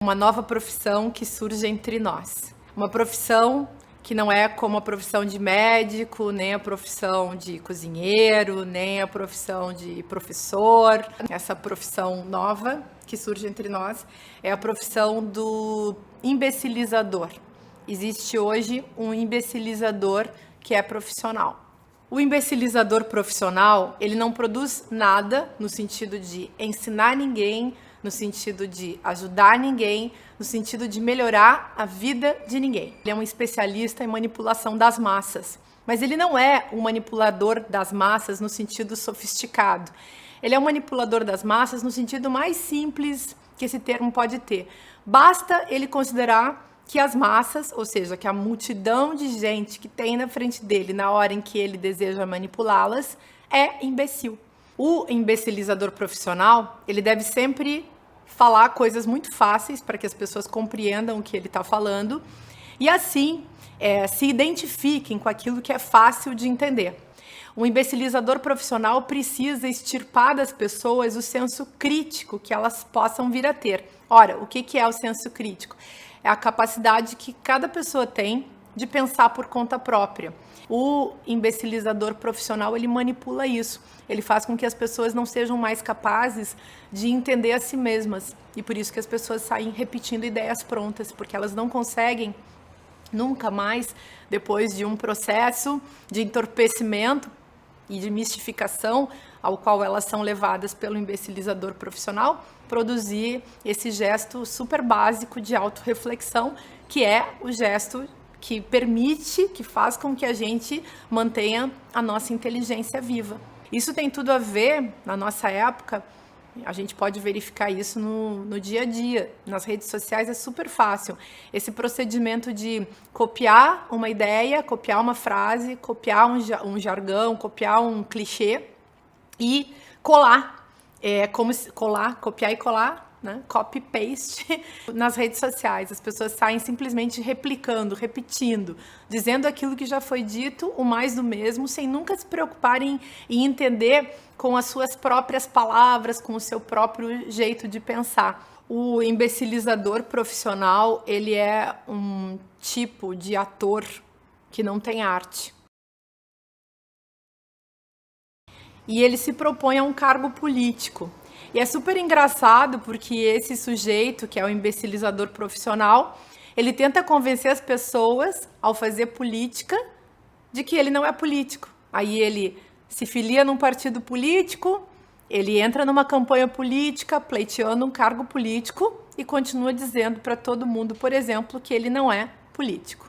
Uma nova profissão que surge entre nós. Uma profissão que não é como a profissão de médico, nem a profissão de cozinheiro, nem a profissão de professor. Essa profissão nova que surge entre nós é a profissão do imbecilizador. Existe hoje um imbecilizador que é profissional. O imbecilizador profissional, ele não produz nada no sentido de ensinar ninguém, no sentido de ajudar ninguém, no sentido de melhorar a vida de ninguém. Ele é um especialista em manipulação das massas, mas ele não é um manipulador das massas no sentido sofisticado. Ele é um manipulador das massas no sentido mais simples que esse termo pode ter. Basta ele considerar que as massas, ou seja, que a multidão de gente que tem na frente dele na hora em que ele deseja manipulá-las, é imbecil. O imbecilizador profissional, ele deve sempre falar coisas muito fáceis para que as pessoas compreendam o que ele está falando e assim se identifiquem com aquilo que é fácil de entender. O imbecilizador profissional precisa extirpar das pessoas o senso crítico que elas possam vir a ter. Ora, o que é o senso crítico? É a capacidade que cada pessoa tem de pensar por conta própria. O imbecilizador profissional, ele manipula isso. Ele faz com que as pessoas não sejam mais capazes de entender a si mesmas. E por isso que as pessoas saem repetindo ideias prontas, porque elas não conseguem nunca mais, depois de um processo de entorpecimento e de mistificação ao qual elas são levadas pelo imbecilizador profissional, produzir esse gesto super básico de autorreflexão, que é o gesto que permite, que faz com que a gente mantenha a nossa inteligência viva. Isso tem tudo a ver, na nossa época, a gente pode verificar isso no dia a dia. Nas redes sociais é super fácil. Esse procedimento de copiar uma ideia, copiar uma frase, copiar um jargão, copiar um clichê e colar. É como copiar e colar, né? Copy-paste nas redes sociais. As pessoas saem simplesmente replicando, repetindo, dizendo aquilo que já foi dito, o mais do mesmo, sem nunca se preocuparem em entender com as suas próprias palavras, com o seu próprio jeito de pensar. O imbecilizador profissional, ele é um tipo de ator que não tem arte. E ele se propõe a um cargo político. E é super engraçado porque esse sujeito, que é o imbecilizador profissional, ele tenta convencer as pessoas, ao fazer política, de que ele não é político. Aí ele se filia num partido político, ele entra numa campanha política, pleiteando um cargo político e continua dizendo para todo mundo, por exemplo, que ele não é político.